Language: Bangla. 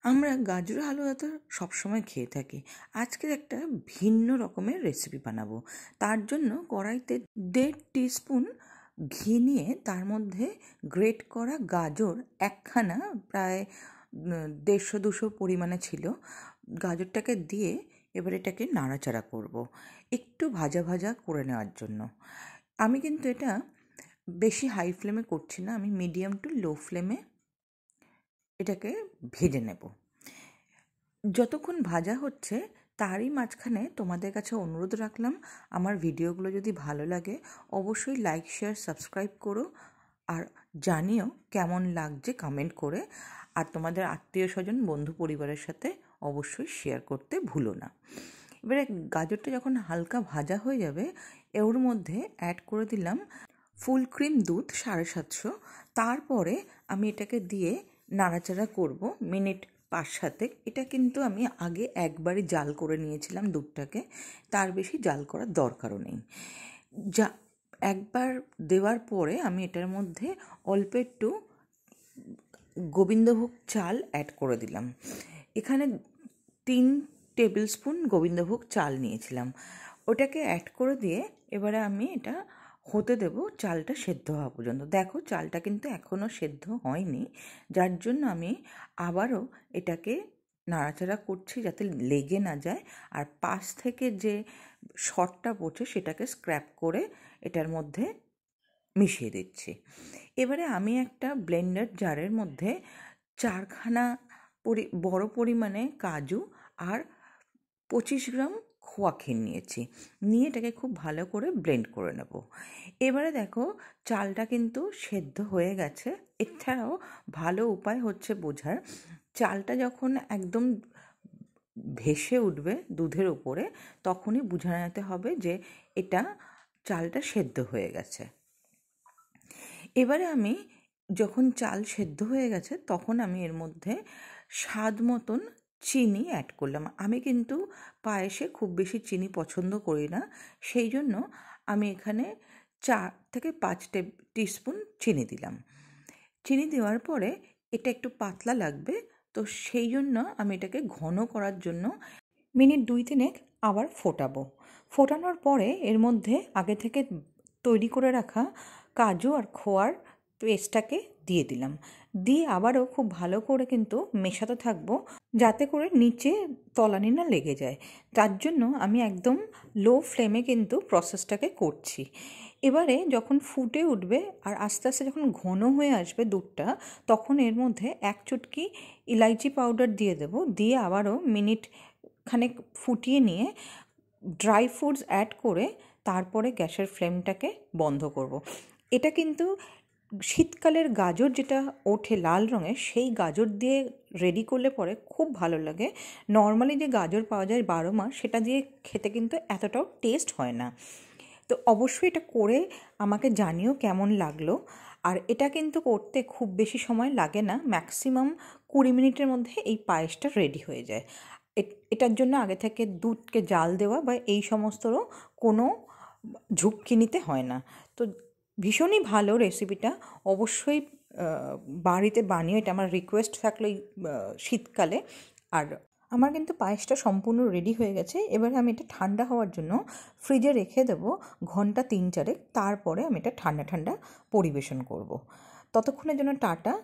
আমরা গাজর হালুয়া তো সবসময় খেয়ে থাকি। আজকের একটা ভিন্ন রকমের রেসিপি বানাবো। তার জন্য কড়াইতে 1.5 টিস্পুন ঘি নিয়ে তার মধ্যে গ্রেট করা গাজর একখানা, প্রায় 150-200 পরিমাণে ছিল। গাজরটাকে দিয়ে এবার এটাকে নাড়াচাড়া করব একটু ভাজা ভাজা করে নেওয়ার জন্য। আমি কিন্তু এটা বেশি হাই ফ্লেমে করছি না, আমি মিডিয়াম টু লো ফ্লেমে এটাকে ভেজে নেব। যতক্ষণ ভাজা হচ্ছে তারই মাঝখানে তোমাদের কাছে অনুরোধ রাখলাম, আমার ভিডিওগুলো যদি ভালো লাগে অবশ্যই লাইক, শেয়ার, সাবস্ক্রাইব করো, আর জানিও কেমন লাগছে কমেন্ট করে। আর তোমাদের আত্মীয় স্বজন, বন্ধু পরিবারের সাথে অবশ্যই শেয়ার করতে ভুলো না। এবারে গাজরটা যখন হালকা ভাজা হয়ে যাবে ওর মধ্যে অ্যাড করে দিলাম ফুল ক্রিম দুধ 750। তারপরে আমি এটাকে দিয়ে নাড়াচাড়া করব মিনিট 5-7। এটা কিন্তু আমি আগে একবারই জাল করে নিয়েছিলাম দুধটাকে, তার বেশি জাল করার দরকারও নেই। যা একবার দেওয়ার পরে আমি এটার মধ্যে অল্প একটু গোবিন্দভোগ চাল অ্যাড করে দিলাম। এখানে 3 টেবিল স্পুন গোবিন্দভোগ চাল নিয়েছিলাম, ওটাকে অ্যাড করে দিয়ে এবারে আমি এটা হতে দেব চালটা সেদ্ধ হওয়া পর্যন্ত। দেখো চালটা কিন্তু এখনও সেদ্ধ হয়নি, যার জন্য আমি আবারও এটাকে নাড়াচাড়া করছি যাতে লেগে না যায়। আর পাশ থেকে যে শর্টটা পড়ছে সেটাকে স্ক্র্যাপ করে এটার মধ্যে মিশিয়ে দিচ্ছি। এবারে আমি একটা ব্লেন্ডার জারের মধ্যে 4খানা বড় পরিমাণে কাজু আর 25 গ্রাম খোয়া ক্ষীর নিয়েছি, নিয়ে এটাকে খুব ভালো করে ব্লেন্ড করে নেব। এবারে দেখো চালটা কিন্তু সেদ্ধ হয়ে গেছে। এছাড়াও ভালো উপায় হচ্ছে বোঝার, চালটা যখন একদম ভেসে উঠবে দুধের উপরে তখনই বুঝে নিতে হবে যে এটা চালটা সেদ্ধ হয়ে গেছে। এবারে আমি যখন চাল সেদ্ধ হয়ে গেছে তখন আমি এর মধ্যে স্বাদ মতন চিনি অ্যাড করলাম। আমি কিন্তু পায়েসে খুব বেশি চিনি পছন্দ করি না, সেই জন্য আমি এখানে 4 থেকে 5 টিস্পুন চিনি দিলাম। চিনি দেওয়ার পরে এটা একটু পাতলা লাগবে, তো সেই জন্য আমি এটাকে ঘন করার জন্য মিনিট 2-3 আবার ফোটাবো। ফোটানোর পরে এর মধ্যে আগে থেকে তৈরি করে রাখা কাজু আর খোয়ার পেস্টটাকে দিয়ে দিলাম, দিয়ে আবারও খুব ভালো করে কিন্তু মেশাতে থাকবো যাতে করে নিচে তলানি না লেগে যায়। তার জন্য আমি একদম লো ফ্লেমে কিন্তু প্রসেসটাকে করছি। এবারে যখন ফুটে উঠবে আর আস্তে আস্তে যখন ঘন হয়ে আসবে দুধটা, তখন এর মধ্যে 1 চুটকি ইলাইচি পাউডার দিয়ে দেবো, দিয়ে আবারও মিনিট খানেক ফুটিয়ে নিয়ে ড্রাই ফ্রুটস অ্যাড করে তারপরে গ্যাসের ফ্লেমটাকে বন্ধ করব। এটা কিন্তু শীতকালের গাজর যেটা ওঠে লাল রঙের, সেই গাজর দিয়ে রেডি করলে পরে খুব ভালো লাগে। নর্মালি যে গাজর পাওয়া যায় 12 মাস, সেটা দিয়ে খেতে কিন্তু এতটাও টেস্ট হয় না। তো অবশ্যই এটা করে আমাকে জানিও কেমন লাগলো। আর এটা কিন্তু করতে খুব বেশি সময় লাগে না, ম্যাক্সিমাম 20 মিনিটের মধ্যে এই পায়েসটা রেডি হয়ে যায়। এটার জন্য আগে থেকে দুধকে জাল দেওয়া বা এই সমস্তরও কোনো ঝুঁকি নিতে হয় না। তো ভীষণই ভালো রেসিপিটা, অবশ্যই বাড়িতে বানিয়ে, এটা আমার রিকোয়েস্ট থাকলো এই শীতকালে। আর আমার কিন্তু পায়েসটা সম্পূর্ণ রেডি হয়ে গেছে। এবারে আমি এটা ঠান্ডা হওয়ার জন্য ফ্রিজে রেখে দেবো ঘন্টা 3-4। তারপরে আমি এটা ঠান্ডা ঠান্ডা পরিবেশন করব। ততক্ষণের জন্য টাটা।